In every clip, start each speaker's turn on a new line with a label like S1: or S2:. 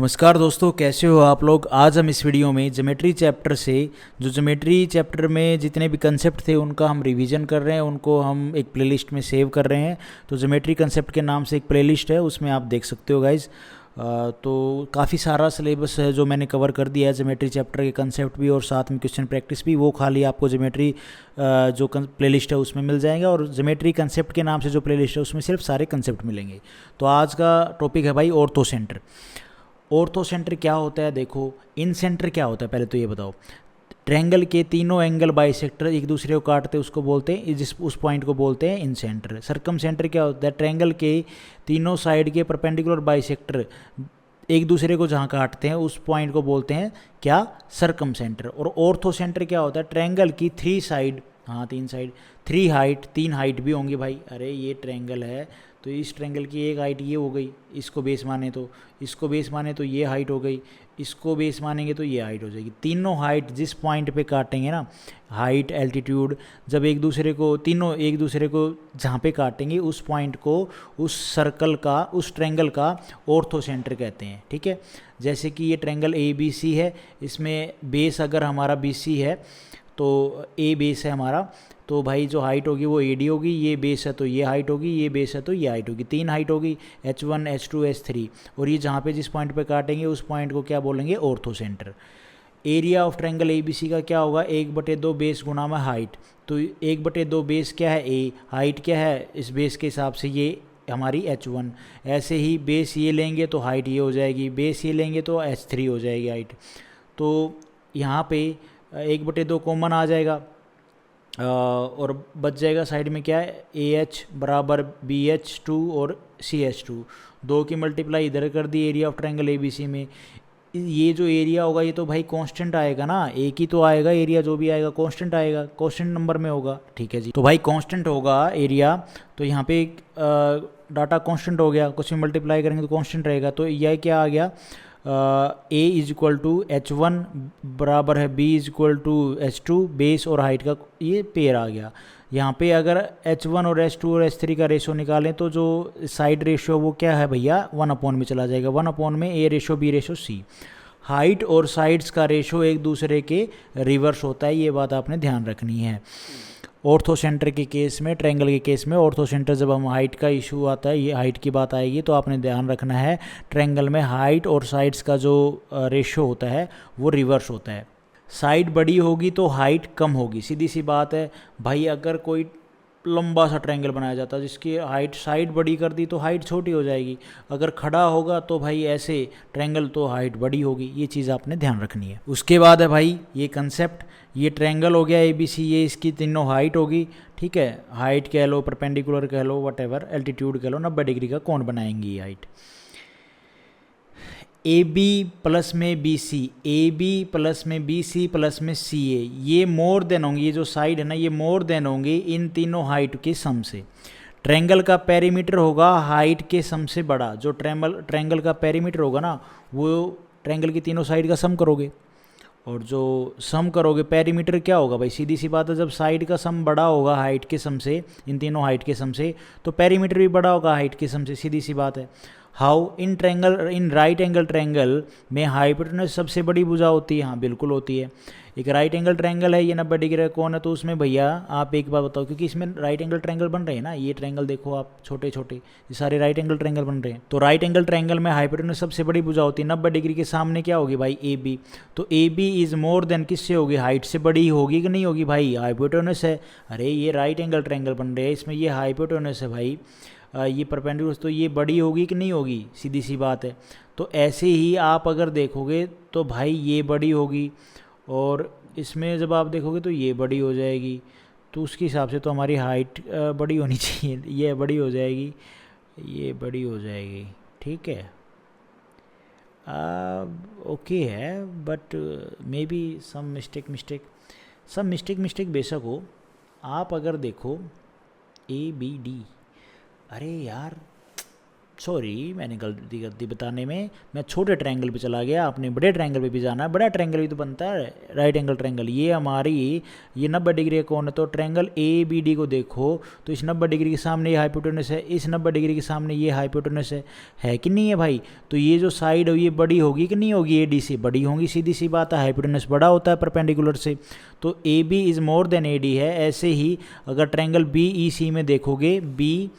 S1: नमस्कार दोस्तों, कैसे हो आप लोग। आज हम इस वीडियो में ज्योमेट्री चैप्टर से जो ज्योमेट्री चैप्टर में जितने भी कंसेप्ट थे उनका हम रिवीजन कर रहे हैं, उनको हम एक प्लेलिस्ट में सेव कर रहे हैं। तो ज्योमेट्री कंसेप्ट के नाम से एक प्लेलिस्ट है, उसमें आप देख सकते हो गाइज। तो काफ़ी सारा सिलेबस है जो मैंने कवर कर दिया है, ज्योमेट्री चैप्टर के कंसेप्ट भी और साथ में क्वेश्चन प्रैक्टिस भी। वो खाली आपको ज्योमेट्री जो प्लेलिस्ट है उसमें मिल जाएगा, और ज्योमेट्री कंसेप्ट के नाम से जो प्लेलिस्ट है उसमें सिर्फ सारे कंसेप्ट मिलेंगे। तो आज का टॉपिक है भाई ऑर्थो सेंटर। ऑर्थो सेंटर क्या होता है देखो। इन सेंटर क्या होता है पहले तो ये बताओ। ट्रायंगल के तीनों एंगल बाइसेक्टर एक दूसरे को काटते हैं, उसको बोलते हैं, जिस उस पॉइंट को बोलते हैं इन सेंटर। सर्कम सेंटर क्या होता है, ट्रायंगल के तीनों साइड के परपेंडिकुलर बाइसेक्टर एक दूसरे को जहाँ काटते हैं उस पॉइंट को बोलते हैं क्या, सर्कम सेंटर। और ऑर्थो सेंटर क्या होता है, ट्रायंगल की थ्री साइड, हाँ तीन साइड, थ्री हाइट, तीन हाइट भी होंगी भाई। अरे ये ट्रायंगल है तो इस ट्रायंगल की एक हाइट ये हो गई, इसको बेस माने तो, इसको बेस माने तो ये हाइट हो गई, इसको बेस मानेंगे तो ये हाइट हो जाएगी। तीनों हाइट जिस पॉइंट पे काटेंगे ना, हाइट एल्टीट्यूड, जब एक दूसरे को, तीनों एक दूसरे को जहाँ पे काटेंगे उस पॉइंट को, उस सर्कल का, उस ट्रायंगल का ऑर्थो सेंटर कहते हैं। ठीक है, जैसे कि ये ट्रायंगल ए बी सी है, इसमें बेस अगर हमारा बी सी है तो ए बेस है हमारा, तो भाई जो हाइट होगी वो ए डी होगी। ये बेस है तो ये हाइट होगी, ये बेस है तो ये हाइट होगी। तीन हाइट होगी, H1 H2 H3। और ये जहाँ पे जिस पॉइंट पे काटेंगे उस पॉइंट को क्या बोलेंगे, orthocentre. Area of triangle A B C का क्या होगा, 1/2 बेस गुना में हाइट। तो 1/2 बेस क्या है, ए, हाइट क्या है इस बेस के हिसाब से ये हमारी H1। ऐसे ही बेस ये लेंगे तो हाइट ये हो जाएगी, बेस ये लेंगे तो H3 हो जाएगी हाइट। तो यहाँ पे 1/2 कॉमन आ जाएगा, और बच जाएगा साइड में क्या है, AH बराबर BH2 और CH2। दो की मल्टीप्लाई इधर कर the area of triangle ABC में। ये जो एरिया होगा ये तो भाई कांस्टेंट आएगा ना, एक ही तो आएगा एरिया, जो भी आएगा कांस्टेंट आएगा, कांस्टेंट नंबर में होगा। ठीक है जी, तो भाई कांस्टेंट होगा एरिया, तो यहाँ पे डाटा कांस्टेंट हो गया, कुछ भी मल्टीप्लाई करेंगे तो कांस्टेंट रहेगा। तो यह क्या आ गया, ए इज इक्वल टू H1 बराबर है B is equal to H2, base और हाइट का ये पेयर आ गया। यहाँ पे अगर H1 और H2 और H3 का रेशो निकालें तो जो साइड रेशो वो क्या है भैया, 1/, में चला जाएगा। 1/, में A ratio B ratio C। Height और साइड्स का रेशो एक दूसरे के रिवर्स होता है, ये बात आपने ध्यान रखनी है। ऑर्थो सेंटर के केस में, ट्रायंगल के केस में ऑर्थो सेंटर, जब हम हाइट का इशू आता है, ये हाइट की बात आएगी तो आपने ध्यान रखना है, ट्रायंगल में हाइट और साइड्स का जो रेशो होता है वो रिवर्स होता है। साइड बड़ी होगी तो हाइट कम होगी, सीधी सी बात है भाई। अगर कोई लंबा सा ट्रायंगल बनाया जाता है जिसकी हाइट, साइड बड़ी कर दी तो हाइट छोटी हो जाएगी। अगर खड़ा होगा तो भाई ऐसे ट्रायंगल तो हाइट बड़ी होगी, ये चीज़ आपने ध्यान रखनी है। उसके बाद है भाई ये कंसेप्ट, ये ट्रायंगल हो गया ABC, ये इसकी तीनों हाइट होगी। ठीक है, हाइट कह लो, परपेंडिकुलर कह लो, वट एवर, एल्टीट्यूड कह लो, 90 डिग्री का कौन बनाएंगी ये हाइट। AB प्लस में BC, AB प्लस में BC प्लस में CA, ये मोर देन होंगी, ये जो साइड है ना ये मोर देन होंगी इन तीनों हाइट के सम से। ट्रायंगल का पेरीमीटर होगा हाइट के सम से बड़ा। जो ट्रायंगल का पेरीमीटर होगा ना वो ट्रायंगल की तीनों साइड का सम करोगे, और जो सम करोगे पेरीमीटर क्या होगा भाई, सीधी सी बात है, जब साइड का सम बड़ा होगा हाइट के सम से, इन तीनों हाइट के सम से, तो पेरीमीटर भी बड़ा होगा हाइट के सम से, सीधी सी बात है। How, in triangle, in right angle triangle में हाइपोटेन्यूज सबसे बड़ी भुजा होती है, हाँ बिल्कुल होती है। एक राइट एंगल ट्रायंगल है, ये 90 डिग्री का कौन है, तो उसमें भैया आप एक बार बताओ, क्योंकि इसमें राइट एंगल ट्रायंगल बन रहे हैं ना, ये ट्रायंगल देखो आप, छोटे छोटे ये सारे राइट एंगल ट्रायंगल बन रहे हैं। तो राइट एंगल ट्रायंगल में हाइपोटेन्यूज सबसे बड़ी भुजा होती है, 90 डिग्री के सामने क्या होगी भाई, AB। तो AB इज मोर देन किससे होगी, हाइट से बड़ी होगी कि नहीं होगी भाई, हाइपोटेन्यूज है। अरे ये राइट एंगल ट्रायंगल बन रहे हैं, इसमें ये हाइपोटेन्यूज है भाई, ये परपेंडिकुलर, तो ये बड़ी होगी कि नहीं होगी, सीधी सी बात है। तो ऐसे ही आप अगर देखोगे तो भाई ये बड़ी होगी, और इसमें जब आप देखोगे तो ये बड़ी हो जाएगी। तो उसके हिसाब से तो हमारी हाइट बड़ी होनी चाहिए, ये बड़ी हो जाएगी, ये बड़ी हो जाएगी। ठीक है, ओके है, but may be some mistake बेशक हो। आप अगर देखो ABD, अरे यार सॉरी, मैंने गलती कर दी बताने में, मैं छोटे ट्रायंगल पे चला गया, आपने बड़े ट्रायंगल पे भी जाना है। बड़ा ट्रायंगल भी तो बनता है, राइट एंगल ट्रायंगल। ये हमारी ये 90 डिग्री का कौन है, तो ट्रायंगल ए बी डी को देखो तो इस 90 डिग्री के सामने ये हाइपोटेनस है, इस 90 डिग्री के सामने ये हाइपोटेनस है कि नहीं है भाई। तो ये जो साइड है ये बड़ी होगी कि नहीं होगी, ए डी से बड़ी होगी, सीधी सी बात है, हाइपोटेनस बड़ा होता है परपेंडिकुलर से, तो A B is more than A D है। ऐसे ही अगर ट्रायंगल बी ई सी में देखोगे, बी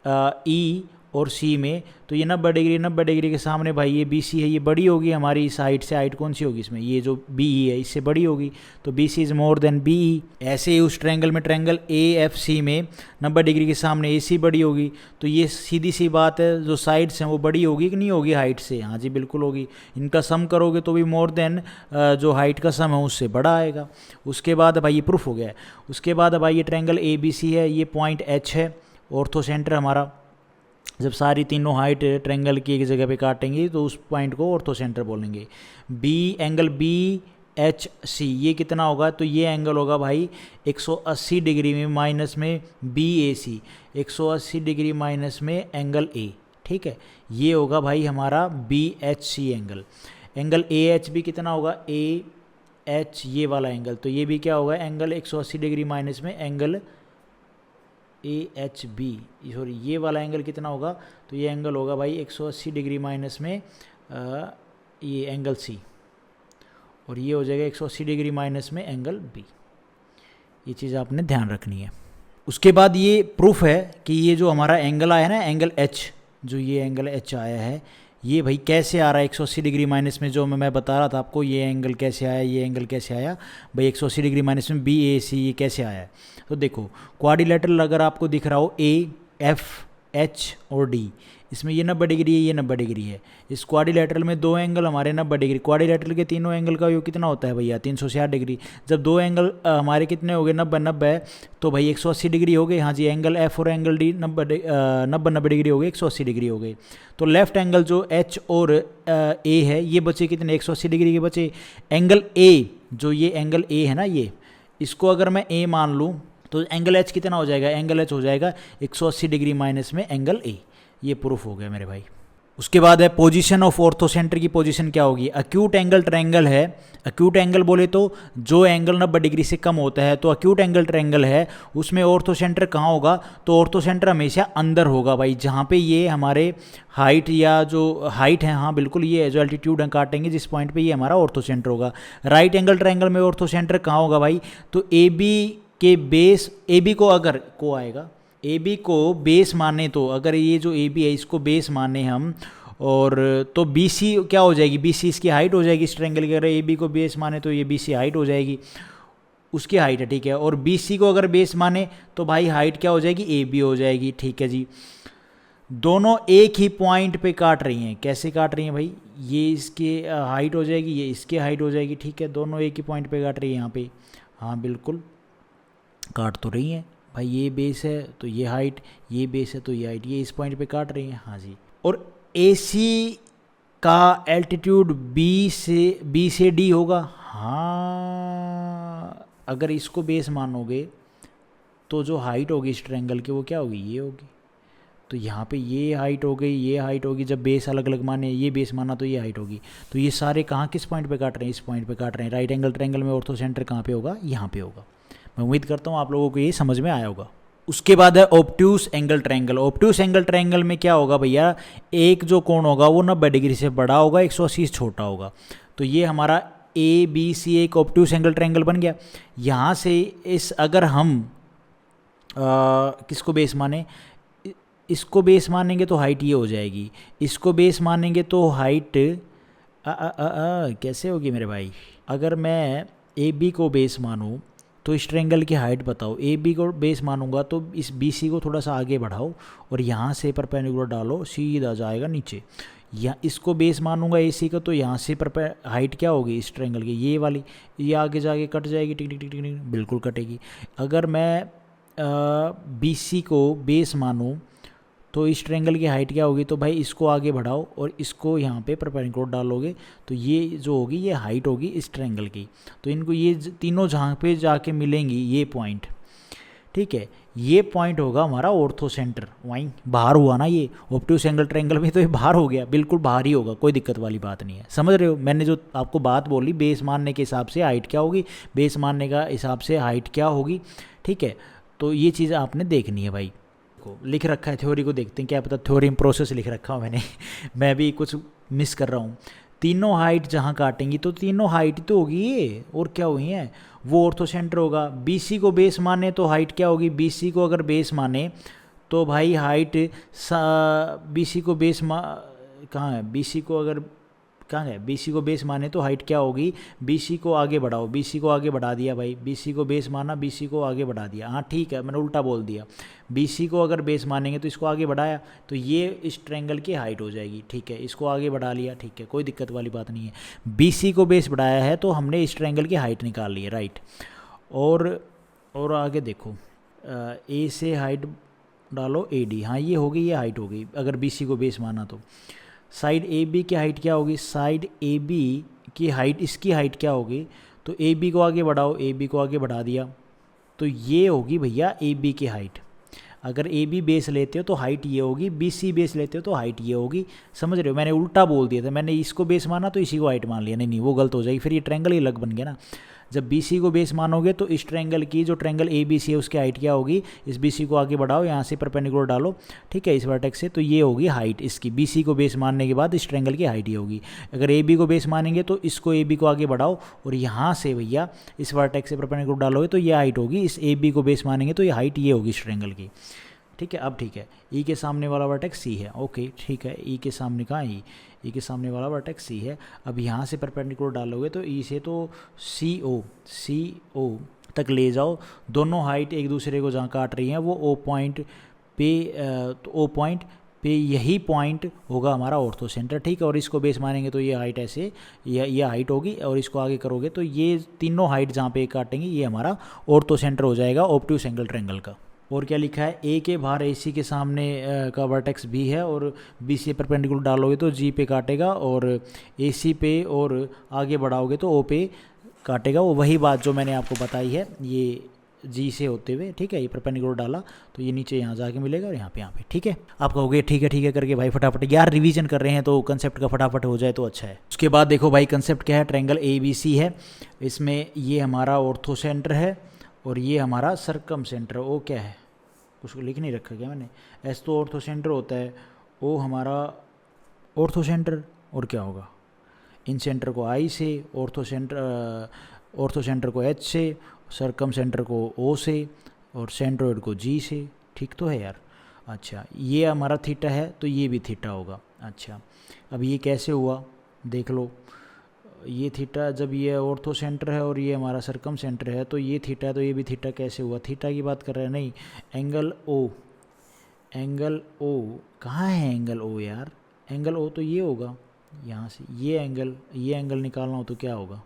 S1: ई और सी में, तो ये 90 डिग्री के सामने भाई ये बी सी है, ये बड़ी होगी हमारी इस हाइट से। हाइट कौन सी होगी इसमें, ये जो बी ई है इससे बड़ी होगी, तो B C is more than B E. ऐसे ही उस ट्रायंगल में, ट्रायंगल ए एफ सी में 90 डिग्री के सामने ए सी बड़ी होगी, तो ये सीधी सी बात है, जो साइड्स हैं वो बड़ी होगी कि नहीं होगी हाइट से, हाँ जी बिल्कुल होगी। इनका सम करोगे तो भी मोर देन जो हाइट का सम है उससे बड़ा आएगा। उसके बाद भाई ये प्रूफ हो गया है। उसके बाद भाई ये ट्रायंगल ए बी सी है, ये पॉइंट एच है, ऑर्थो सेंटर हमारा। जब सारी तीनों हाइट ट्रायंगल की एक जगह पे काटेंगे तो उस पॉइंट को ऑर्थो सेंटर बोलेंगे। B angle B H C ये कितना होगा, तो ये एंगल होगा भाई 180 डिग्री में माइनस में B A C, 180 degree minus में एंगल ए, ठीक है। ये होगा भाई हमारा B H C angle. Angle A H भी कितना होगा, ए एच ये वाला एंगल, तो ये भी क्या होगा, एंगल 180 डिग्री माइनस में angle A H B, sorry ये वाला एंगल कितना होगा, तो ये एंगल होगा भाई 180 डिग्री माइनस में ये एंगल सी, और ये हो जाएगा 180 डिग्री माइनस में एंगल बी। ये चीज़ आपने ध्यान रखनी है। उसके बाद ये प्रूफ है कि ये जो हमारा एंगल आया है ना, एंगल एच, जो ये एंगल एच आया है, ये भाई कैसे आ रहा है 180 डिग्री माइनस में, जो मैं बता रहा था आपको, ये एंगल कैसे आया, ये एंगल कैसे आया भाई 180 डिग्री माइनस में बी ए सी, ये कैसे आया है। तो देखो क्वाड्रिलेटरल अगर आपको दिख रहा हो ए एफ एच और डी, इसमें ये 90 डिग्री है, ये 90 डिग्री है। इस क्वाड्रिलेटरल में दो एंगल हमारे 90 डिग्री, क्वाड्रिलेटरल के तीनों एंगल का योग कितना होता है भैया 360 डिग्री। जब दो एंगल हमारे कितने हो गए 90 तो भाई 180 डिग्री हो गए, हाँ जी। एंगल एफ और एंगल डी 90 डिग्री हो गए, 180 डिग्री हो गए। तो लेफ्ट एंगल जो एच और ए है ये बचे कितने, 180 डिग्री के बचे। एंगल ए, जो ये एंगल ए है ना, ये इसको अगर मैं ए मान लूँ तो एंगल एच कितना हो जाएगा, एंगल एच हो जाएगा 180 डिग्री माइनस में एंगल ए। ये प्रूफ हो गया मेरे भाई। उसके बाद है पोजीशन ऑफ ऑर्थो सेंटर की पोजीशन क्या होगी। अक्यूट एंगल ट्रायंगल है, अक्यूट एंगल बोले तो जो एंगल 90 डिग्री से कम होता है, तो अक्यूट एंगल ट्रायंगल है, उसमें ऑर्थो सेंटर कहाँ होगा, तो ऑर्थो सेंटर हमेशा अंदर होगा भाई, जहाँ पे ये हमारे हाइट या जो हाइट है, हाँ बिल्कुल, ये जो एल्टीट्यूड काटेंगे जिस पॉइंट पे, ये हमारा ऑर्थो सेंटर होगा। राइट एंगल ट्रायंगल में ऑर्थो सेंटर कहाँ होगा भाई, तो ए बी के बेस, ए बी को अगर को आएगा, ए बी को बेस माने, तो अगर ये जो ए बी है इसको बेस माने हम, और तो बी सी क्या हो जाएगी, बी सी इसकी हाइट हो जाएगी इस ट्रायंगल की। अगर ए बी को बेस माने तो ये बी सी हाइट हो जाएगी, उसकी हाइट है, ठीक है। और बी सी को अगर बेस माने तो भाई हाइट क्या हो जाएगी, ए बी हो जाएगी, ठीक है जी। दोनों एक ही पॉइंट पे काट रही हैं, कैसे काट रही हैं भाई, ये इसके हाइट हो जाएगी, ये इसके हाइट हो जाएगी, ठीक है। दोनों एक ही पॉइंट पे काट रही है यहाँ पे, हाँ बिल्कुल काट तो रही हैं भाई। ये बेस है तो ये हाइट, ये बेस है तो ये हाइट, ये इस पॉइंट पे काट रही है, हाँ जी। और ए सी का एल्टीट्यूड बी से डी होगा, हाँ। अगर इसको बेस मानोगे तो जो हाइट होगी इस ट्रायंगल की वो क्या होगी, ये होगी। तो यहाँ पे ये हाइट हो गई, ये हाइट होगी, जब बेस अलग अलग माने, ये बेस माना तो ये हाइट होगी। तो ये सारे कहाँ किस पॉइंट पे काट रहे हैं, इस पॉइंट पे काट रहे हैं। राइट एंगल ट्रायंगल में ऑर्थो सेंटर कहाँ पे होगा, यहाँ पे होगा। मैं उम्मीद करता हूँ आप लोगों को ये समझ में आया होगा। उसके बाद है obtuse angle triangle. Obtuse angle triangle में क्या होगा भैया, एक जो कोण होगा वो 90 डिग्री से बड़ा होगा, 180 छोटा होगा। तो ये हमारा ए बी सी एक ऑब्ट्यूस एंगल ट्रायंगल बन गया। यहाँ से इस अगर हम किसको बेस माने, इसको बेस मानेंगे तो हाइट ये हो जाएगी, इसको बेस मानेंगे तो हाइट कैसे होगी मेरे भाई। अगर मैं ए बी को बेस मानूँ तो इस ट्रायंगल की हाइट बताओ, ए बी को बेस मानूंगा तो इस बी सी को थोड़ा सा आगे बढ़ाओ और यहाँ से परपेंडिकुलर डालो, सीधा जाएगा नीचे। या इसको बेस मानूंगा ए सी का, तो यहाँ से हाइट क्या होगी इस ट्रायंगल की, ये वाली, ये आगे जाके कट जाएगी, टिक टिक टिक टिक, बिल्कुल कटेगी। अगर मैं बी सी को बेस मानूँ तो इस ट्रायंगल की हाइट क्या होगी, तो भाई इसको आगे बढ़ाओ और इसको यहाँ पे परपेंडिकुलर डालोगे तो ये जो होगी ये हाइट होगी इस ट्रायंगल की। तो इनको ये तीनों जहाँ पे जाके मिलेंगी ये पॉइंट, ठीक है, ये पॉइंट होगा हमारा ऑर्थो सेंटर। वहीं बाहर हुआ ना, ये ऑब्ट्यूस एंगल ट्रायंगल में तो ये बाहर हो गया, बिल्कुल बाहर ही होगा, कोई दिक्कत वाली बात नहीं है। समझ रहे हो मैंने जो आपको बात बोली, बेस मानने के हिसाब से हाइट क्या होगी, बेस मानने का हिसाब से हाइट क्या होगी, ठीक है। तो ये चीज़ आपने देखनी है भाई। को लिख रखा है, थ्योरी को देखते हैं, क्या पता थ्योरी में प्रोसेस लिख रखा हूँ मैंने मैं भी कुछ मिस कर रहा हूँ। तीनों हाइट जहाँ काटेंगी तो तीनों हाइट तो होगी ये, और क्या हुई है, वो ऑर्थो सेंटर होगा। बीसी को बेस माने तो हाइट क्या होगी, बीसी को अगर बेस माने तो भाई हाइट बीसी को बेस कहाँ है, बीसी को अगर कहाँ है, बीसी को बेस माने तो हाइट क्या होगी, बीसी को आगे बढ़ाओ, बीसी को आगे बढ़ा दिया भाई, बीसी को बेस माना, बीसी को आगे बढ़ा दिया। हाँ ठीक है, मैंने उल्टा बोल दिया, बीसी को अगर बेस मानेंगे तो इसको आगे बढ़ाया तो ये इस ट्रायंगल की हाइट हो जाएगी, ठीक है। इसको आगे बढ़ा लिया, ठीक है, कोई दिक्कत वाली बात नहीं है। बीसी को बेस बढ़ाया है तो हमने इस ट्रायंगल की हाइट निकाल ली है, राइट। और आगे देखो, ए से हाइट डालो ए डी, हाँ ये होगी, ये हाइट होगी अगर बीसी को बेस माना तो। साइड ए बी की हाइट क्या होगी, साइड ए बी की हाइट, इसकी हाइट क्या होगी, तो ए बी को आगे बढ़ाओ, ए बी को आगे बढ़ा दिया तो ये होगी भैया ए बी की हाइट। अगर ए बी बेस लेते हो तो हाइट ये होगी, बी सी बेस लेते हो तो हाइट ये होगी। समझ रहे हो, मैंने उल्टा बोल दिया था, मैंने इसको बेस माना तो इसी को हाइट मान लिया, नहीं नहीं वो गलत हो जाएगी, फिर ये ट्रायंगल ही अलग बन गया ना। जब बी सी को बेस मानोगे तो इस ट्रायंगल की, जो ट्रायंगल ए बी सी है उसकी हाइट क्या होगी, इस बी सी को आगे बढ़ाओ, यहाँ से परपेंडिकुलर डालो, ठीक है, इस वर्टेक्स से, तो ये होगी हाइट इसकी। बी सी को बेस मानने के बाद इस ट्रायंगल की हाइट ये होगी। अगर ए बी को बेस मानेंगे तो इसको ए बी को आगे बढ़ाओ और यहाँ से भैया इस वर्टेक्स से परपेंडिकुलर डालोगे तो ये हाइट होगी, इस ए बी को बेस मानेंगे तो ये हाइट ये होगी इस ट्रायंगल की, ठीक है। अब ठीक है, ई के सामने वाला वर्टेक्स सी है, ओके ठीक है, ई के सामने कहाँ, ई के सामने वाला वर्टेक्स सी है। अब यहाँ से परपेंडिकुलर डालोगे तो ई से तो सी ओ तक ले जाओ, दोनों हाइट एक दूसरे को जहाँ काट रही हैं वो ओ पॉइंट पे, तो ओ पॉइंट पे यही पॉइंट होगा हमारा ऑर्थो सेंटर, ठीक है। और इसको बेस मानेंगे तो ये हाइट ऐसे, ये हाइट होगी, और इसको आगे करोगे तो ये तीनों हाइट जहाँ पे काटेंगे ये हमारा ऑर्थो सेंटर हो जाएगा ऑब्ट्यूस एंगल ट्रायंगल का। और क्या लिखा है, ए के बाहर ए सी के सामने का वर्टेक्स बी है और बी सी परपेंडिकुलर डालोगे तो जी पे काटेगा, और ए सी पे और आगे बढ़ाओगे तो ओ पे काटेगा। वो वही बात जो मैंने आपको बताई है, ये जी से होते हुए, ठीक है, ये परपेंडिकुलर डाला तो ये नीचे यहाँ जाके मिलेगा और यहाँ पे, ठीक है। आप कहोगे ठीक है करके भाई फटाफट, यार रिवीजन कर रहे हैं तो कंसेप्ट का फटाफट हो जाए तो अच्छा है। उसके बाद देखो भाई कंसेप्ट क्या है, ट्रायंगल ए बी सी है, इसमें ये हमारा ऑर्थो सेंटर है और ये हमारा सरकम सेंटर। ओ क्या है, उसको लिख नहीं रखा क्या मैंने, एस तो ऑर्थो सेंटर होता है, ओ हमारा ऑर्थो सेंटर, और क्या होगा, इन सेंटर को आई से, ऑर्थो सेंटर को एच से, सरकम सेंटर को ओ से, और सेंट्रोइड को जी से, ठीक तो है यार। अच्छा ये हमारा थीटा है तो ये भी थीटा होगा। अच्छा अब ये कैसे हुआ देख लो, ये थीटा जब ये ऑर्थो सेंटर है और ये हमारा सरकम सेंटर है तो ये थीटा है तो ये भी थीटा कैसे हुआ, थीटा की बात कर रहे हैं, नहीं एंगल ओ कहाँ है, एंगल ओ यार, एंगल ओ तो ये होगा, यहाँ से ये एंगल निकालना हो तो क्या होगा,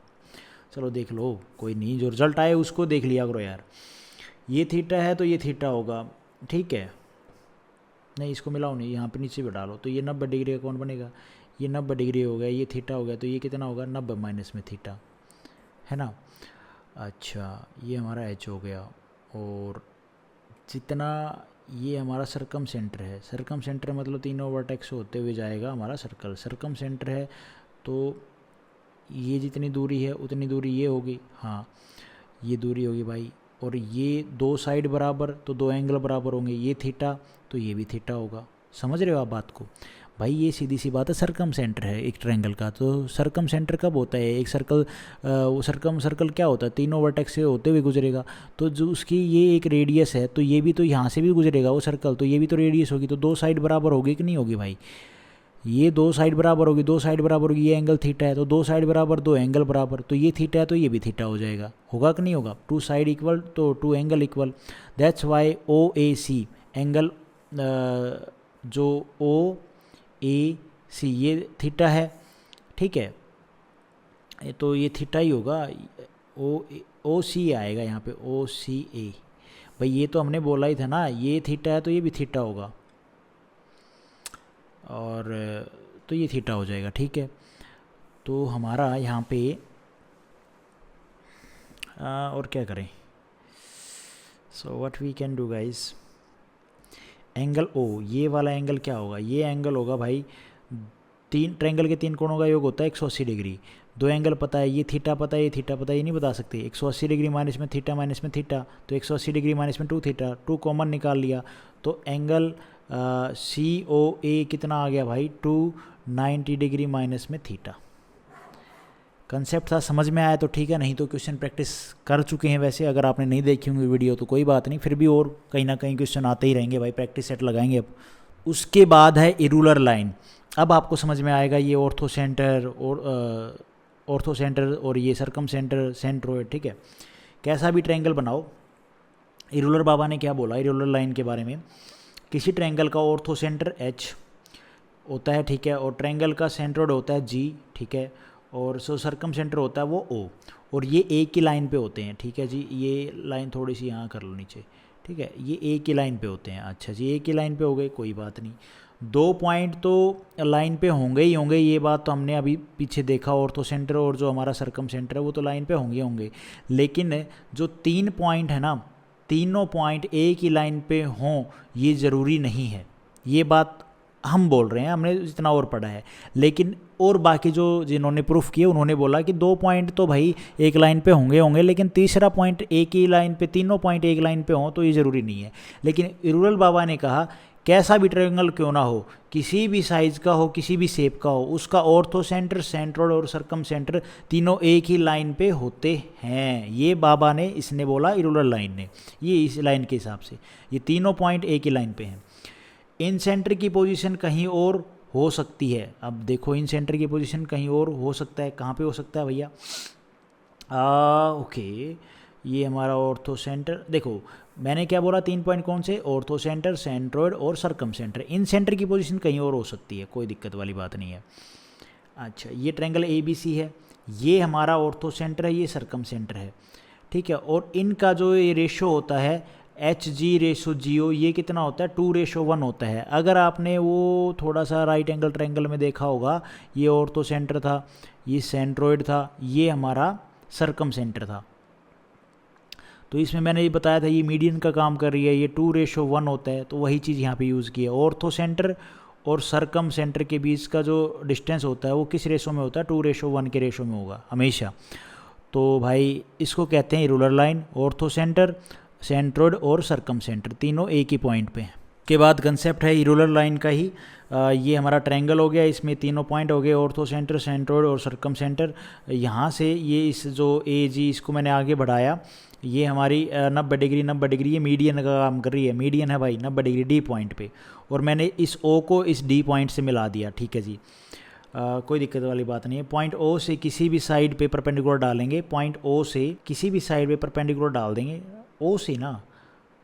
S1: चलो देख लो, कोई नहीं, जो रिजल्ट आए उसको देख लिया करो यार। ये थीटा है तो ये थीटा होगा, ठीक है, नहीं इसको मिलाओ नहीं, यहाँ पे नीचे बैठा लो तो ये 90 डिग्री का कौन बनेगा, ये 90 डिग्री हो गया, ये थीटा हो गया तो ये कितना होगा 90 माइनस में थीटा, है ना। अच्छा ये हमारा एच हो गया, और जितना ये हमारा सरकम सेंटर है, सरकम सेंटर मतलब तीनों वर्टेक्स होते हुए जाएगा हमारा सर्कल, सरकम सेंटर है तो ये जितनी दूरी है उतनी दूरी ये होगी, हाँ ये दूरी होगी भाई, और ये दो साइड बराबर तो दो एंगल बराबर होंगे, ये थीटा तो ये भी थीटा होगा। समझ रहे हो आप बात को भाई, ये सीधी सी बात है, सरकम सेंटर है एक ट्रायंगल का, तो सरकम सेंटर कब होता है, एक सर्कल, वो सर्कल क्या होता है, तीनों वर्टेक्स से होते हुए गुजरेगा, तो जो उसकी ये एक रेडियस है तो ये भी तो यहाँ से भी गुजरेगा वो सर्कल, तो ये भी तो रेडियस होगी, तो दो साइड बराबर होगी कि नहीं होगी भाई, ये दो साइड बराबर होगी, दो साइड बराबर होगी, ये एंगल थीटा है तो दो साइड बराबर दो एंगल बराबर, तो ये थीटा है तो ये भी थीटा हो जाएगा, होगा कि नहीं होगा, टू साइड इक्वल तो two angle equal, that's why O A C angle, जो ओ ए सी ये थीटा है, ठीक है, तो ये थीटा ही होगा, ओ सी आएगा यहाँ पे, ओ सी ए, भाई ये तो हमने बोला ही था ना, ये थीटा है तो ये भी थीटा होगा, और तो ये थीटा हो जाएगा, ठीक है। तो हमारा यहाँ पे और क्या करें, so what we can do guys, angle O, ये वाला एंगल क्या होगा, ये एंगल होगा भाई, तीन ट्रायंगल के तीन कोणों का योग होता है 180 डिग्री। दो एंगल पता है, ये थीटा पता है, ये थीटा पता है, ये नहीं बता सकते। 180 डिग्री माइनस में थीटा, तो 180 डिग्री माइनस में 2 थीटा, 2 कॉमन निकाल लिया, तो एंगल सी ओ ए कितना आ गया भाई, 290 डिग्री माइनस में थीटा। कंसेप्ट था, समझ में आया तो ठीक है, नहीं तो क्वेश्चन प्रैक्टिस कर चुके हैं वैसे, अगर आपने नहीं देखी होंगी वीडियो तो कोई बात नहीं, फिर भी और कहीं ना कहीं क्वेश्चन आते ही रहेंगे भाई, प्रैक्टिस सेट लगाएंगे अब। उसके बाद है इरूलर लाइन। अब आपको समझ में आएगा ये ऑर्थो सेंटर और ये सरकम सेंटर, सेंट्रोइड, ठीक है। कैसा भी ट्रायंगल बनाओ, इरूलर बाबा ने क्या बोला इरूलर लाइन के बारे में, किसी ट्रायंगल का ऑर्थो सेंटर एच होता है, ठीक है, और ट्रायंगल का सेंट्रोइड होता है जी, ठीक है, और सरकम सेंटर होता है वो ओ, और ये एक ही लाइन पे होते हैं, ठीक है जी। ये लाइन थोड़ी सी यहाँ कर लो नीचे, ठीक है, ये एक ही लाइन पे होते हैं। अच्छा जी, एक ही लाइन पे हो गए, कोई बात नहीं। 2 पॉइंट तो लाइन पे होंगे ही होंगे, ये बात तो हमने अभी पीछे देखा, ऑर्थो सेंटर और जो हमारा सरकम सेंटर है वो तो लाइन पे होंगे, लेकिन जो 3 पॉइंट है ना, तीनों पॉइंट एक ही लाइन पे हों ये ज़रूरी नहीं है। ये बात हम बोल रहे हैं, हमने जितना और पढ़ा है, लेकिन और बाकी जो जिन्होंने प्रूफ किए उन्होंने बोला कि 2 पॉइंट तो भाई एक लाइन पे होंगे, लेकिन तीसरा पॉइंट एक ही लाइन पे, तीनों पॉइंट एक लाइन पे हों तो ये ज़रूरी नहीं है। लेकिन इरूलर बाबा ने कहा कैसा भी ट्रायंगल क्यों ना हो, किसी भी साइज़ का हो, किसी भी शेप का हो, उसका ऑर्थो सेंटर, सेंट्रोइड और सरकम सेंटर तीनों एक ही लाइन पे होते हैं। ये बाबा ने, इसने बोला इरूलर लाइन ने, ये इस लाइन के हिसाब से ये तीनों पॉइंट एक ही लाइन पे हैं। इन सेंटर की पोजीशन कहीं और हो सकती है। अब देखो, इन सेंटर की पोजीशन कहीं और हो सकता है, कहाँ पे हो सकता है भैया, ओके, ये हमारा ऑर्थो सेंटर, देखो मैंने क्या बोला, 3 पॉइंट कौन से, ऑर्थो सेंटर, सेंट्रोइड और सरकम सेंटर। इन सेंटर की पोजीशन कहीं और हो सकती है, कोई दिक्कत वाली बात नहीं है। अच्छा, ये ट्रायंगल ABC है, ये हमारा ऑर्थो सेंटर है, ये सरकम सेंटर है, ठीक है, और इनका जो ये रेशो होता है HG/GO, ये कितना होता है, 2:1 होता है। अगर आपने वो थोड़ा सा राइट एंगल ट्रायंगल में देखा होगा, ये ऑर्थो सेंटर था, ये सेंट्रोइड था, ये हमारा सरकम सेंटर था, तो इसमें मैंने ये बताया था ये मीडियन का काम कर रही है, ये 2:1 होता है, तो वही चीज़ यहाँ पे यूज़ की है। ऑर्थो सेंटर और सरकम सेंटर के बीच का जो डिस्टेंस होता है वो किस रेशो में होता है, 2:1 के रेशो में होगा हमेशा। तो भाई इसको कहते हैं Irular line. Ortho centre, centroid और सरकम सेंटर तीनों एक ही पॉइंट पे हैं। के बाद कंसेप्ट है इरूलर लाइन का ही, ये हमारा ट्रायंगल हो गया, इसमें तीनों पॉइंट हो गए, ऑर्थो सेंटर, सेंट्रोइड और सरकम सेंटर। यहाँ से ये इस जो AG इसको मैंने आगे बढ़ाया, ये हमारी 90 डिग्री ये मीडियन का काम कर रही है, मीडियन है भाई 90 डिग्री D पॉइंट पे, और मैंने इस O को इस D पॉइंट से मिला दिया, ठीक है जी। कोई दिक्कत वाली बात नहीं है। पॉइंट O से किसी भी साइड पे परपेंडिकुलर डालेंगे, पॉइंट O से किसी भी साइड पे परपेंडिकुलर डाल देंगे, O से ना,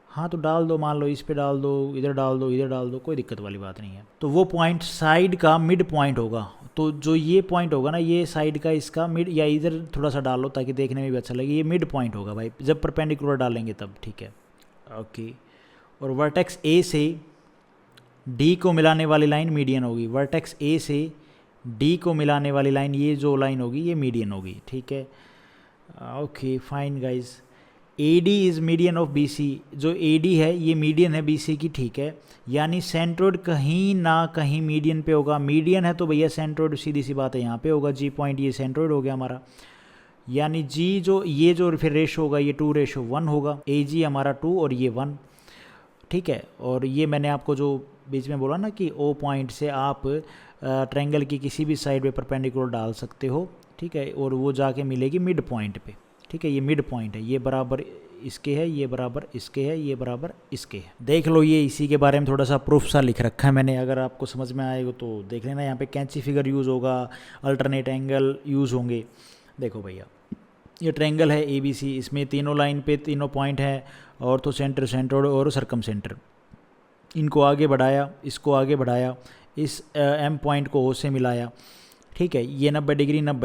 S1: हाँ तो डाल दो, मान लो इस पे डाल दो, इधर डाल दो, इधर डाल दो, कोई दिक्कत वाली बात नहीं है। तो वो पॉइंट साइड का मिड पॉइंट होगा, तो जो ये पॉइंट होगा ना, ये साइड का इसका मिड, या इधर थोड़ा सा डाल लो ताकि देखने में भी अच्छा लगे, ये मिड पॉइंट होगा भाई, जब परपेंडिकुलर डालेंगे तब, ठीक है, ओके। और वर्टेक्स A से D को मिलाने वाली लाइन मीडियन होगी, वर्टेक्स A से D को मिलाने वाली लाइन, ये जो लाइन होगी ये मीडियन होगी, ठीक है, okay fine guys. AD is median of BC, जो AD है ये मीडियन है BC की, ठीक है, यानी सेंट्रोइड कहीं ना कहीं मीडियन पे होगा। मीडियन है तो भैया सेंट्रोइड सीधी सी बात है यहाँ पे होगा, G पॉइंट, ये सेंट्रोइड हो गया हमारा, यानी G जो ये जो फिर रेशो होगा ये 2:1 होगा, AG हमारा 2 और ये 1, ठीक है। और ये मैंने आपको जो बीच में बोला ना कि O पॉइंट से आप ट्रायंगल की किसी भी साइड पे परपेंडिकुलर डाल सकते हो, ठीक है, और वो जाके मिलेगी मिड पॉइंट पे, ठीक है, ये मिड पॉइंट है, ये बराबर इसके है, ये बराबर इसके है, ये बराबर इसके है। देख लो, ये इसी के बारे में थोड़ा सा प्रूफ सा लिख रखा है मैंने, अगर आपको समझ में आएगा तो देख लेना। यहाँ पे कैंची फिगर यूज़ होगा, अल्टरनेट एंगल यूज़ होंगे। देखो भैया, ये ट्रायंगल है ABC, इसमें तीनों लाइन पे तीनों पॉइंट है, ऑर्थो सेंटर, सेंट्रोइड और सरकम सेंटर। इनको आगे बढ़ाया, इसको आगे बढ़ाया, इस M पॉइंट को O से मिलाया, ठीक है, ये 90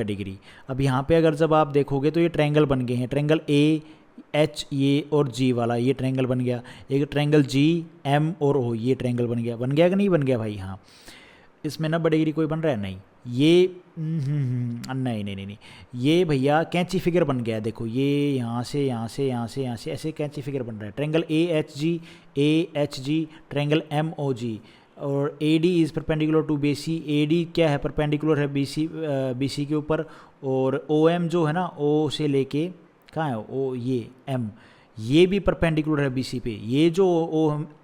S1: डिग्री। अब यहाँ पे अगर जब आप देखोगे तो ये ट्रायंगल बन गए हैं, ट्रायंगल AH ये और G वाला, ये ट्रायंगल बन गया। एक ट्रायंगल G M और O, ये ट्रायंगल बन गया कि नहीं बन गया भाई? हाँ, इसमें 90 डिग्री कोई बन रहा है नहीं, ये नहीं नहीं नहीं नहीं, ये भैया कैंची फिगर बन गया है। देखो ये यहाँ से यहाँ से यहाँ से यहाँ से ऐसे कैंची फिगर बन रहा है। Triangle A H G, triangle M O G, और A D is perpendicular to B C. A D क्या है, परपेंडिकुलर है बी सी के ऊपर। और ओ एम जो है ना, ओ से लेके कहाँ है ओ, ये एम, ये भी परपेंडिकुलर है बीसी पे। ये जो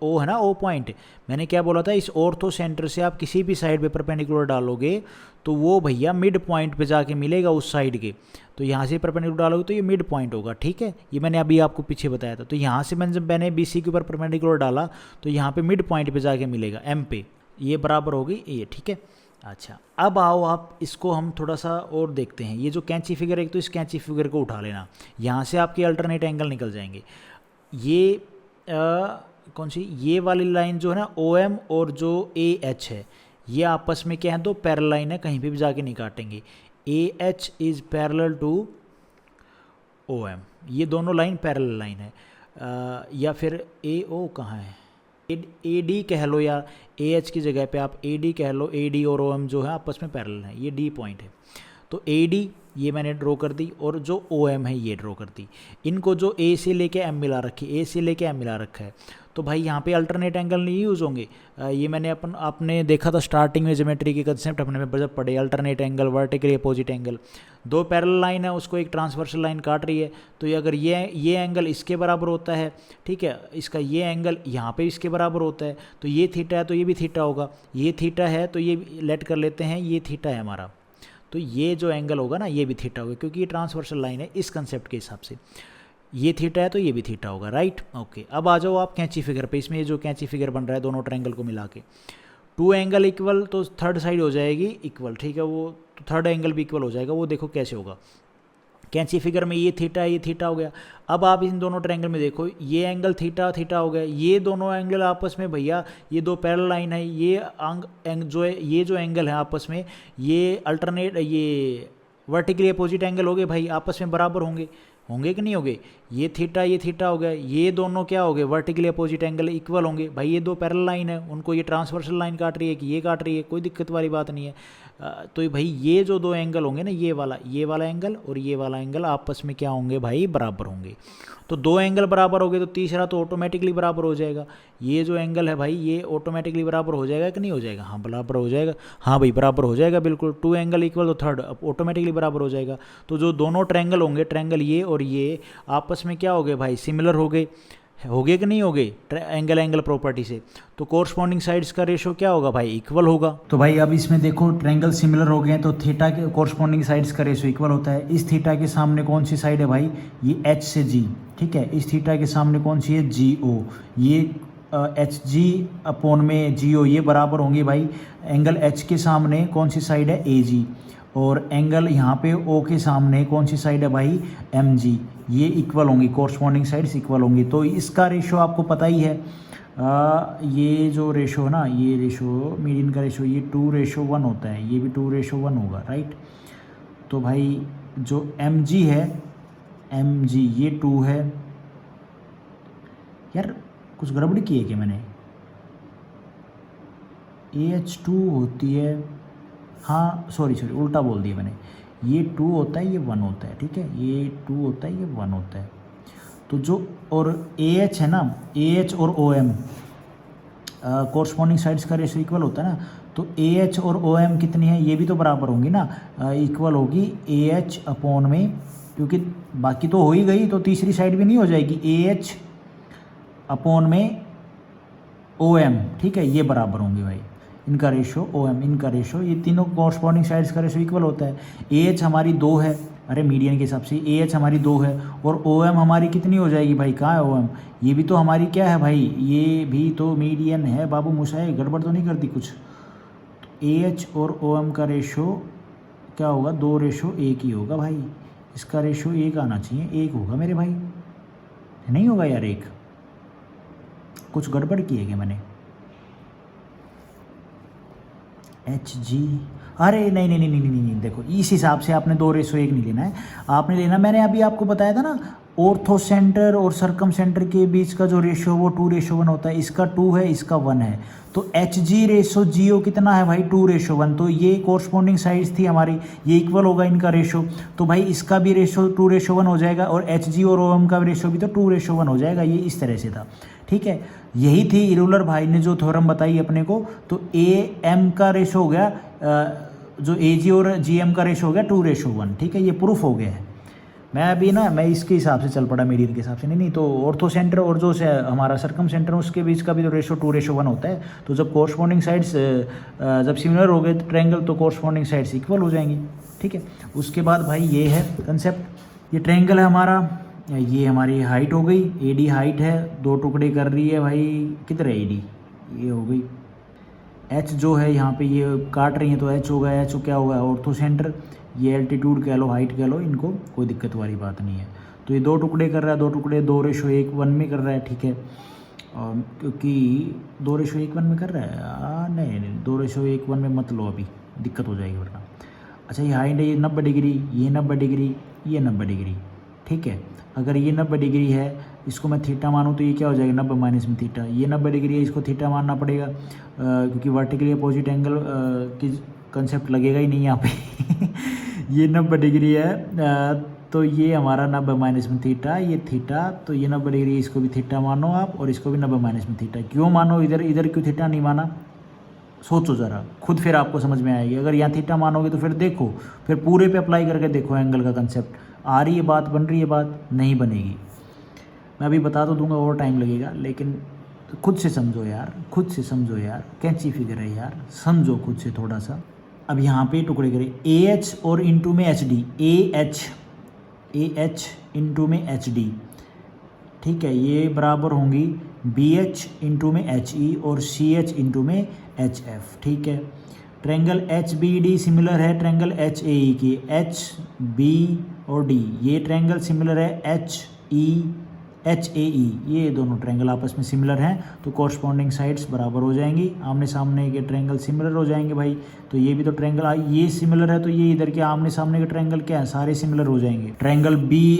S1: ओ है ना, ओ पॉइंट, मैंने क्या बोला था, इस ऑर्थो सेंटर से आप किसी भी साइड पे परपेंडिकुलर डालोगे तो वो भैया मिड पॉइंट पे जाके मिलेगा उस साइड के। तो यहाँ से परपेंडिकुलर डालोगे तो ये मिड पॉइंट होगा, ठीक है। ये मैंने अभी आपको पीछे बताया था। तो यहाँ से जब मैंने बीसी के ऊपर परपेंडिकुलर डाला तो यहाँ पे मिड पॉइंट पे जाके मिलेगा एम पे, ये बराबर होगी ये, ठीक है। अच्छा, अब आओ आप इसको हम थोड़ा सा और देखते हैं। ये जो कैंची फिगर, एक तो इस कैंची फिगर को उठा लेना, यहाँ से आपके अल्टरनेट एंगल निकल जाएंगे। ये कौन सी, ये वाली लाइन जो है ना ओ एम और जो ए एच है, ये आपस में क्या है, दो पैरेलल लाइन है, कहीं पे भी जाके नहीं काटेंगे। A H is parallel to O M, ये दोनों लाइन पैरेलल लाइन है। या फिर ए ओ कहाँ है, ए डी कह लो, या ए एच की जगह पे आप ए डी कह लो। ए डी और ओ एम जो है आपस में पैरेलल है, ये डी पॉइंट है। तो ए डी ये मैंने ड्रॉ कर दी, और जो ओ एम है ये ड्रॉ कर दी। इनको जो ए से लेके एम मिला रखी, ए से लेके एम मिला रखा है, तो भाई यहाँ पे अल्टरनेट एंगल नहीं यूज़ होंगे। ये मैंने आपने देखा था स्टार्टिंग में ज्योमेट्री के कंसेप्ट अपने में जब पढ़े, alternate angle, vertically opposite angle. दो पैरेलल लाइन है, उसको एक ट्रांसवर्सल लाइन काट रही है, तो ये अगर ये एंगल इसके बराबर होता है, ठीक है, इसका ये एंगल यहाँ पे इसके बराबर होता है, तो ये थीटा है तो ये भी थीटा होगा। ये थीटा है तो ये लेट कर लेते हैं, ये थीटा है हमारा, तो ये जो एंगल होगा ना ये भी थीटा होगा, क्योंकि ये ट्रांसवर्सल लाइन है इस कंसेप्ट के हिसाब से। ये थीटा है तो ये भी थीटा होगा, राइट, ओके। अब आ जाओ आप कैंची फिगर पे। इसमें ये जो कैंची फिगर बन रहा है दोनों ट्रायंगल को मिला के, टू एंगल इक्वल, तो थर्ड साइड हो जाएगी इक्वल, ठीक है, वो तो थर्ड एंगल भी इक्वल हो जाएगा। वो देखो कैसे होगा, कैंची फिगर में ये थीटा है, ये थीटा हो गया। अब आप इन दोनों ट्रायंगल में देखो, ये एंगल थीटा थीटा हो गया। ये दोनों एंगल आपस में भैया, ये दो पैरेलल लाइन है, ये जो है, ये जो एंगल है आपस में, ये अल्टरनेट, ये वर्टिकली अपोजिट एंगल हो गए भाई, आपस में बराबर होंगे, होंगे कि नहीं होंगे। ये थीटा हो गया, ये दोनों क्या हो गए, वर्टिकली अपोजिट एंगल इक्वल होंगे भाई। ये दो पैरेलल लाइन है, उनको ये ट्रांसवर्सल लाइन काट रही है कि ये काट रही है, कोई दिक्कत वाली बात नहीं है। तो भाई ये जो दो एंगल होंगे ना, ये वाला एंगल और ये वाला एंगल आपस में क्या होंगे भाई, बराबर होंगे। तो दो एंगल बराबर हो गए तो तीसरा तो ऑटोमेटिकली बराबर हो जाएगा। ये जो एंगल है भाई, ये ऑटोमेटिकली बराबर हो जाएगा कि नहीं हो जाएगा, हाँ बराबर हो जाएगा, हाँ भाई बराबर हो जाएगा बिल्कुल। टू एंगल इक्वल तो थर्ड ऑटोमेटिकली बराबर हो जाएगा। तो जो दोनों ट्रायंगल होंगे, ट्रायंगल ये और ये आपस में क्या हो गए भाई, सिमिलर हो गए कि नहीं हो गए एंगल प्रॉपर्टी से। तो कोरस्पॉन्डिंग साइड्स का रेशो क्या होगा भाई, इक्वल होगा। तो भाई अब इसमें देखो ट्रायंगल सिमिलर हो गए हैं, तो थीटा के कोरस्पॉन्डिंग साइड्स का रेशो इक्वल होता है। इस थीटा के सामने कौन सी साइड है भाई, ये एच से जी, ठीक है। इस थीटा के सामने कौन सी है, जी ओ। ये एच जी अपॉन में जी ओ, ये बराबर होंगे भाई। एंगल एच के सामने कौन सी साइड है, ए जी, और एंगल यहाँ पे ओ के सामने कौन सी साइड है भाई, एम जी। ये इक्वल होंगी, कोरस्पॉन्डिंग साइड्स इक्वल होंगी। तो इसका रेशो आपको पता ही है, ये जो रेशो है ना, ये रेशो मीडियन का रेशो, ये 2:1 होता है, ये भी 2:1 होगा, राइट। तो भाई जो एम जी है, एम जी ये 2 है। यार कुछ गड़बड़ी की है क्या मैंने, AH2 होती है, हाँ सॉरी उल्टा बोल दिया मैंने। ये 2 होता है, ये 1 होता है, ठीक है, ये 2 होता है, ये 1 होता है। तो जो और AH है ना, AH और OM कोरस्पॉन्डिंग साइड्स का रेशो इक्वल होता है ना, तो AH और OM कितनी है, ये भी तो बराबर होंगी ना, इक्वल होगी AH अपॉन में, क्योंकि बाकी तो हो ही गई, तो तीसरी साइड भी नहीं हो जाएगी, AH अपॉन में OM, ठीक है, ये बराबर होंगे भाई। इनका रेशो OM, इनका रेशो, ये तीनों कॉरस्पॉन्डिंग साइड्स का रेशो इक्वल होता है। AH हमारी 2 है, अरे मीडियन के हिसाब से AH हमारी 2 है, और OM हमारी कितनी हो जाएगी भाई, कहाँ है OM, ये भी तो हमारी क्या है भाई, ये भी तो मीडियन है बाबू मुसाए, गड़बड़ तो नहीं करती कुछ। तो AH और OM का रेशो क्या होगा, 2:1 ही होगा भाई। इसका रेशो 1 आना चाहिए, 1 होगा मेरे भाई, नहीं होगा यार 1, कुछ गड़बड़ की है क्या मैंने। एच जी, अरे नहीं नहीं नहीं नहीं नहीं नहीं, देखो इस हिसाब से आपने 2:1 नहीं लेना है, आपने लेना, मैंने अभी आपको बताया था ना, ऑर्थो सेंटर और सरकम सेंटर के बीच का जो रेशो वो 2:1 होता है, इसका 2 है, इसका 1 है, तो एच जी रेशो जी ओ कितना है भाई 2:1, तो ये कोरस्पॉन्डिंग साइड्स थी हमारी, ये इक्वल होगा इनका रेशो, तो भाई इसका भी रेशो 2:1 हो जाएगा और एच जी और ओ एम का रेशो भी तो 2:1 हो जाएगा, ये इस तरह से था। ठीक है, यही थी इरूलर भाई ने जो थ्योरम बताई अपने को, तो ए एम का रेशो हो गया जो ए जी और जी एम का रेशो हो गया 2:1। ठीक है, ये प्रूफ हो गया है। मैं इसके हिसाब से चल पड़ा, मेरी के हिसाब से नहीं तो ऑर्थो सेंटर और जो से हमारा सरकम सेंटर उसके बीच का भी तो रेशो 2:1 होता है, तो जब कोरस्पॉन्डिंग साइड्स जब सिमिलर हो गए ट्रायंगल तो कोरस्पॉन्डिंग साइड्स इक्वल हो जाएंगी। ठीक है, उसके बाद भाई ये है कंसेप्ट, ये ट्रायंगल है हमारा, ये हमारी हाइट हो गई, ए डी हाइट है, 2 टुकड़े कर रही है भाई, कितने ए डी, ये हो गई, एच जो है यहाँ पे ये काट रही है तो एच होगा, एच क्या होगा ऑर्थो सेंटर, ये एल्टीट्यूड कह लो, हाइट कह लो, इनको कोई दिक्कत वाली बात नहीं है। तो ये 2 टुकड़े कर रहा है, 2 टुकड़े 2:1 में कर रहा है। ठीक है, क्योंकि 2:1 में कर रहा है, नहीं 2:1 में मत लो, अभी दिक्कत हो जाएगी वरना। अच्छा, ये हाइट है, ये 90 डिग्री, ये 90 डिग्री, ये 90 डिग्री। ठीक है, अगर ये 90 डिग्री है, इसको मैं थीटा मानूँ तो ये क्या हो जाएगा 90 माइनस में थीटा, ये 90 डिग्री है, इसको थीटा मानना पड़ेगा क्योंकि वर्टिकली अपोजिट एंगल की कंसेप्ट लगेगा ही नहीं यहाँ पे ये 90 डिग्री है तो ये हमारा 90 माइनस में थीटा, ये थीटा, तो ये 90 डिग्री, इसको भी थीटा मानो आप और इसको भी 90 माइनस में थीटा। क्यों मानो इधर, इधर क्यों थीटा नहीं माना, सोचो ज़रा खुद, फिर आपको समझ में आएगी। अगर यहाँ थीटा मानोगे तो फिर देखो, फिर पूरे पे अप्लाई करके देखो एंगल का कंसेप्ट, आ रही है बात, बन रही है बात, नहीं बनेगी। मैं अभी बता तो दूंगा, और टाइम लगेगा, लेकिन खुद से समझो यार, खुद से समझो यार, कैंची फिगर है यार, समझो खुद से थोड़ा सा। अब यहाँ पे टुकड़े करें, ए एच और इंटू में H D, A H into में एच डी। ठीक है, ये बराबर होंगी बी एच इंटू में एच ई और सी एच इंटू में एच एफ। ठीक है, triangle H B D similar है ट्रायंगल एच ए ई की, एच बी और डी, ये ट्रायंगल सिमिलर है एच ए ई, ये दोनों ट्रायंगल आपस में सिमिलर हैं, तो कॉरस्पॉन्डिंग साइड्स बराबर हो जाएंगी, आमने सामने के ट्रायंगल सिमिलर हो जाएंगे भाई। तो ये भी तो ट्रायंगल, ये सिमिलर है तो ये इधर के आमने सामने के ट्रायंगल क्या है, सारे सिमिलर हो जाएंगे। ट्रायंगल बी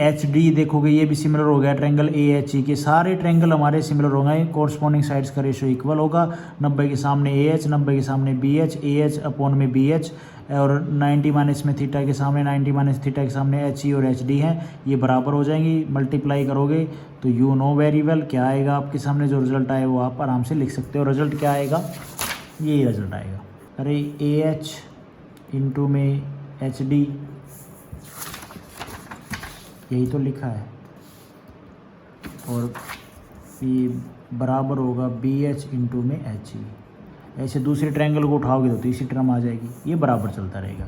S1: एच डी देखोगे ये भी सिमिलर हो गया, ट्रायंगल ए एच ई के सारे ट्रायंगल हमारे सिमिलर हो गए, कॉरस्पॉन्डिंग साइड्स का रेशो इक्वल होगा, 90 के सामने ए एच, 90 के सामने B H, A H upon में बी एच, और 90 माइनस में थीटा के सामने, 90 माइनस थीटा के सामने एच ई और एच डी हैं, ये बराबर हो जाएंगी। मल्टीप्लाई करोगे तो यू नो वेरी वेल क्या आएगा आपके सामने, जो रिजल्ट आए वो आप आराम से लिख सकते हो। रिजल्ट क्या आएगा, यही रिजल्ट आएगा। अरे ए एच इंटू में एच डी, यही तो लिखा है, और ये बराबर होगा बी एच इंटू में एच ई। ऐसे दूसरे ट्रायंगल को उठाओगे तो तीसरी टर्म आ जाएगी, ये बराबर चलता रहेगा।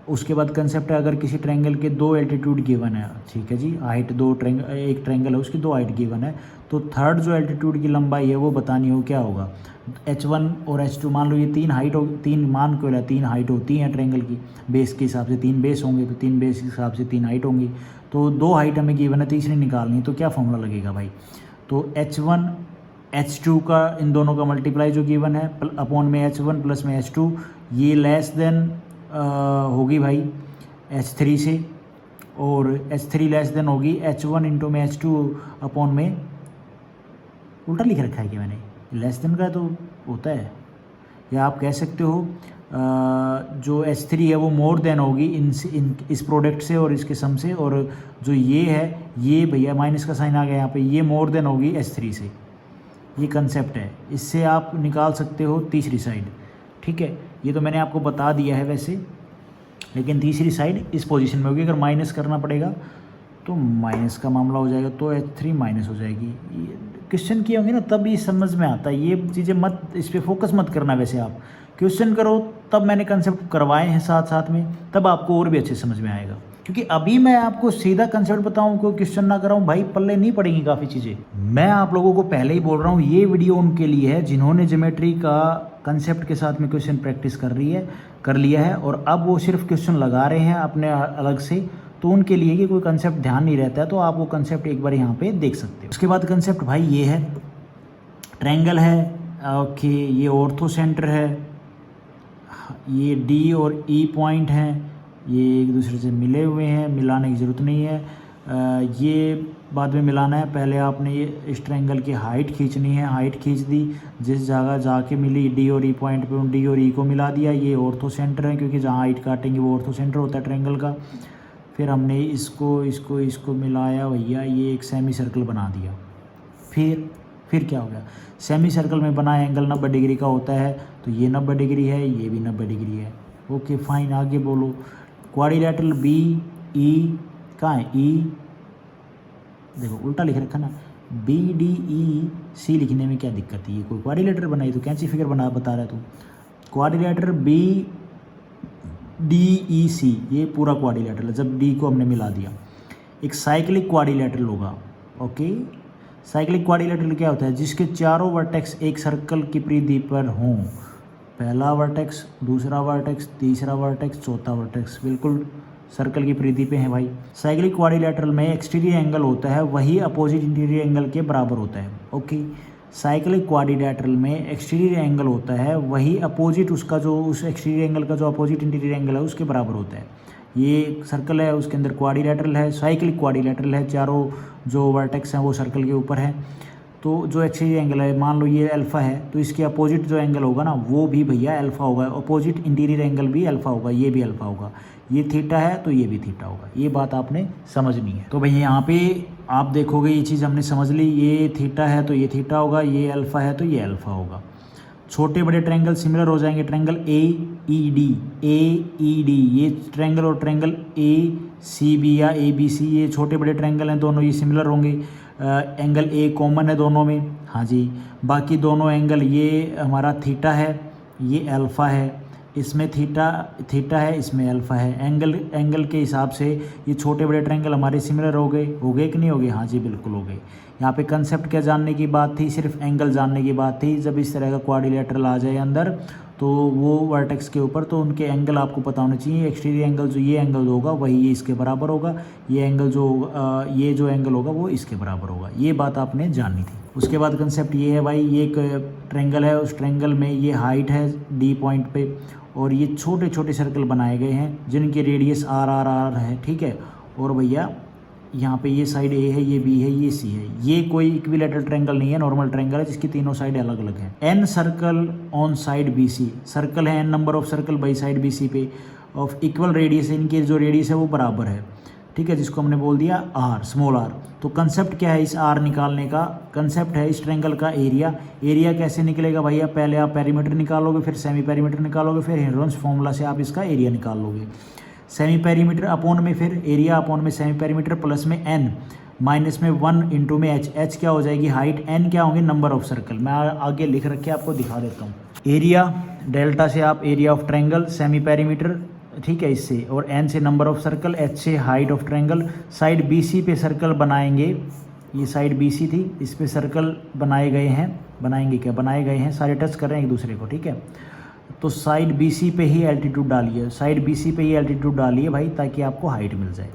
S1: उसके बाद कंसेप्ट है, अगर किसी ट्रायंगल के 2 एल्टीट्यूड गिवन है, ठीक है जी, हाइट एक ट्रायंगल है उसकी 2 हाइट गिवन है, तो थर्ड जो एल्टीट्यूड की लंबाई है वो बतानी हो, क्या होगा, h1 और h2, मान लो ये 3 हाइट हो, 3 मान क्यों है, 3 हाइट होती हैं ट्रायंगल की, बेस के हिसाब से 3 बेस होंगे, तो 3 बेस के हिसाब से 3 हाइट होंगी, तो 2 हाइट हमें गिवन है, तीसरी निकालनी है, तो क्या फॉर्मूला लगेगा भाई, तो h1 h2 का इन दोनों का मल्टीप्लाई जो गिवन है अपॉन में h1 प्लस में h2, ये लेस देन होगी भाई h3 से, और h3 लेस देन होगी h1 इंटू में h2 अपॉन में, उल्टा लिख रखा है कि मैंने, लेस देन का तो होता है, या आप कह सकते हो जो h3 है वो मोर देन होगी इस प्रोडक्ट से और इसके सम से, और जो ये है, ये भैया माइनस का साइन आ गया यहाँ पे, ये मोर देन होगी h3 से। ये कंसेप्ट है, इससे आप निकाल सकते हो तीसरी साइड। ठीक है, ये तो मैंने आपको बता दिया है वैसे, लेकिन तीसरी साइड इस पोजीशन में होगी, अगर माइनस करना पड़ेगा तो माइनस का मामला हो जाएगा, तो h3 माइनस हो जाएगी। क्वेश्चन किए होंगे ना तभी समझ में आता है, ये चीज़ें मत, इस पर फोकस मत करना, वैसे आप क्वेश्चन करो, तब मैंने कंसेप्ट करवाए हैं साथ साथ में, तब आपको और भी अच्छे समझ में आएगा। क्योंकि अभी मैं आपको सीधा कंसेप्ट बताऊं, कोई क्वेश्चन ना कराऊं, भाई पल्ले नहीं पड़ेंगी काफ़ी चीज़ें। मैं आप लोगों को पहले ही बोल रहा हूं, ये वीडियो उनके लिए है जिन्होंने ज्योमेट्री का कंसेप्ट के साथ में क्वेश्चन प्रैक्टिस कर लिया है, और अब वो सिर्फ क्वेश्चन लगा रहे हैं अपने अलग से, तो उनके लिए कि कोई कंसेप्ट ध्यान नहीं रहता है, तो आप वो कंसेप्ट एक बार यहाँ पे देख सकते हो। उसके बाद कंसेप्ट भाई ये है, ट्रायंगल है, ओके, ये ऑर्थो सेंटर है, ये डी और ई पॉइंट हैं, ये एक दूसरे से मिले हुए हैं, मिलाने की ज़रूरत नहीं है, ये बाद में मिलाना है। पहले आपने ये इस ट्रायंगल की हाइट खींचनी है, हाइट खींच दी, जिस जगह जाके मिली डी और ई पॉइंट पे, उन डी और ई को मिला दिया। ये ऑर्थो सेंटर है क्योंकि जहाँ हाइट काटेंगे वो ऑर्थो सेंटर होता है ट्रायंगल का। फिर हमने इसको मिलाया भैया, ये एक सेमी सर्कल बना दिया। फिर क्या हो गया, सेमी सर्कल में बना एंगल 90 डिग्री का होता है, तो ये 90 डिग्री है, ये भी 90 डिग्री है। ओके फाइन, आगे बोलो। क्वाड्रिलेटरल बी ई कहाँ है, ई देखो उल्टा लिख रखा ना, बी डी ई सी लिखने में क्या दिक्कत है, ये कोई क्वाड्रिलेटर बनाई तो कैंची फिगर बता रहा है तू। क्वाड्रिलेटर बी डी ई सी, ये पूरा क्वाड्रिलेटरल है। जब डी को हमने मिला दिया, एक साइक्लिक क्वाड्रिलेटरल होगा। ओके, साइक्लिक क्वाड्रिलेटरल क्या होता है, जिसके चारों वर्टेक्स एक सर्कल की परिधि पर हों। पहला वर्टेक्स, दूसरा वर्टेक्स, तीसरा वर्टेक्स, चौथा वर्टेक्स बिल्कुल सर्कल की परिधि पे है भाई। साइक्लिक क्वाड्रिलेटरल में एक्सटीरियर एंगल होता है वही अपोजिट इंटीरियर एंगल के बराबर होता है। ओके, साइक्लिक क्वाड्रिलेटरल में एक्सटीरियर एंगल होता है वही अपोजिट उसका जो उस एक्सटीरियर एंगल का जो अपोजिट इंटीरियर एंगल है उसके बराबर होता है। ये सर्कल है, उसके अंदर क्वाड्रिलेटरल है, साइक्लिक क्वाड्रिलेटरल है, चारों जो वर्टेक्स हैं वो सर्कल के ऊपर है। तो जो एक्सटीरियर एंगल है, मान लो ये अल्फ़ा है, तो इसके अपोजिट जो एंगल होगा ना वो भी भैया अल्फ़ा होगा, अपोजिट इंटीरियर एंगल भी अल्फ़ा होगा, ये भी अल्फ़ा होगा। ये थीटा है तो ये भी थीटा होगा, ये बात आपने समझनी है। तो भैया यहाँ पे आप देखोगे ये चीज़ हमने समझ ली, ये थीटा है तो ये थीटा होगा, ये अल्फ़ा है तो ये अल्फ़ा होगा। छोटे बड़े ट्रायंगल सिमिलर हो जाएंगे, ट्रायंगल ए ई डी, ये ट्रायंगल और ट्रायंगल ए सी बी या ए बी सी, ये छोटे बड़े ट्रायंगल हैं, दोनों ये सिमिलर होंगे। एंगल ए कॉमन है दोनों में, हाँ जी। बाकी दोनों एंगल, ये हमारा थीटा है, ये अल्फ़ा है, इसमें थीटा है, इसमें अल्फ़ा है। एंगल के हिसाब से ये छोटे बड़े ट्रायंगल हमारे सिमिलर हो गए कि नहीं हो गए, हाँ जी बिल्कुल हो गए। यहाँ पे कंसेप्ट क्या जानने की बात थी, सिर्फ एंगल जानने की बात थी। जब इस तरह का क्वाड्रिलेटरल आ जाए अंदर तो वो वर्टेक्स के ऊपर, तो उनके एंगल आपको पता होना चाहिए। एक्सटीरियर एंगल जो ये एंगल होगा वही ये इसके बराबर होगा, ये एंगल ये जो एंगल होगा वो इसके बराबर होगा, ये बात आपने जाननी थी। उसके बाद कंसेप्ट ये है भाई, ये एक ट्रायंगल है, उस ट्रायंगल में ये हाइट है डी पॉइंट पे, और ये छोटे छोटे सर्कल बनाए गए हैं जिनकी रेडियस आर है, ठीक है। और भैया यहाँ पे ये साइड ए है, ये बी है, ये सी है। ये कोई इक्विलेटरल ट्रायंगल नहीं है, नॉर्मल ट्रायंगल है जिसकी तीनों साइड अलग अलग है। An circle on side B C, circle है n number of circle by side B C पे, ऑफ इक्वल रेडियस, इनकी जो रेडियस है वो बराबर है, ठीक है, जिसको हमने बोल दिया आर, स्मॉल आर। तो कंसेप्ट क्या है इस आर निकालने का, कंसेप्ट है इस ट्रायंगल का एरिया। एरिया कैसे निकलेगा भैया, पहले आप पेरीमीटर निकालोगे, फिर सेमी पेरीमीटर निकालोगे, फिर हेरोन्स फॉर्मूला से आप इसका एरिया निकाल लोगे। सेमी पेरीमीटर अपॉन में फिर एरिया अपॉन में सेमी पेरीमीटर प्लस में एन माइनस में 1 इंटू में एच क्या हो जाएगी हाइट, एन क्या होंगे नंबर ऑफ सर्कल। मैं आगे लिख रखे आपको दिखा देता हूँ। एरिया डेल्टा से आप area of triangle, semi perimeter, ठीक है, इससे, और एन से नंबर ऑफ सर्कल, एच से height of triangle. Side B C पे सर्कल बनाएंगे, ये साइड बी सी थी, इस पे सर्कल बनाए गए हैं, सारे टच कर रहे हैं एक दूसरे को, ठीक है। तो साइड बी सी पे ही एल्टीट्यूड डालिए, साइड बी सी पे ही एल्टीट्यूड डालिए भाई, ताकि आपको हाइट मिल जाए।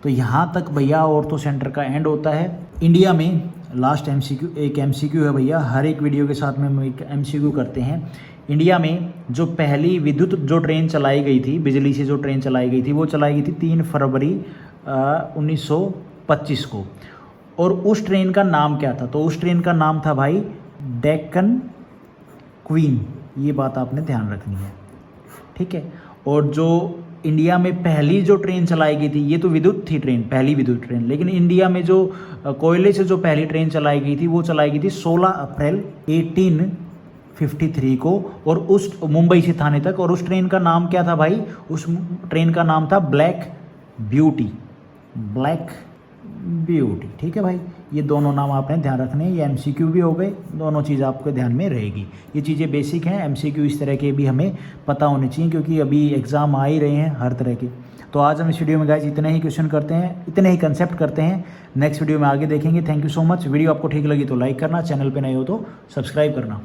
S1: तो यहाँ तक भैया ऑर्थो सेंटर का एंड होता है। इंडिया में लास्ट एमसीक्यू, एक एमसीक्यू है भैया, हर एक वीडियो के साथ में हम एक एमसीक्यू करते हैं। इंडिया में जो पहली विद्युत जो ट्रेन चलाई गई थी, बिजली से जो ट्रेन चलाई गई थी, वो चलाई गई थी 3 फरवरी 1925 को। और उस ट्रेन का नाम क्या था, तो उस ट्रेन का नाम था भाई डेक्कन क्वीन, ये बात आपने ध्यान रखनी है, ठीक है। और जो इंडिया में पहली जो ट्रेन चलाई गई थी, ये तो विद्युत थी ट्रेन, पहली विद्युत ट्रेन, लेकिन इंडिया में जो कोयले से जो पहली ट्रेन चलाई गई थी वो चलाई गई थी 16 अप्रैल 1853 को, और उस मुंबई से थाने तक। और उस ट्रेन का नाम क्या था भाई, उस ट्रेन का नाम था ब्लैक ब्यूटी, ठीक है भाई। ये दोनों नाम आपने ध्यान रखने हैं, ये एमसीक्यू भी हो गए, दोनों चीज़ आपके ध्यान में रहेगी। ये चीज़ें बेसिक हैं, एमसीक्यू इस तरह के भी हमें पता होने चाहिए, क्योंकि अभी एग्ज़ाम आ ही रहे हैं हर तरह के। तो आज हम इस वीडियो में गाइस इतने ही क्वेश्चन करते हैं, इतने ही कंसेप्ट करते हैं। नेक्स्ट वीडियो में आगे देखेंगे। Thank you so much. Video आपको ठीक लगी तो लाइक करना, चैनल पर नए हो तो सब्सक्राइब करना।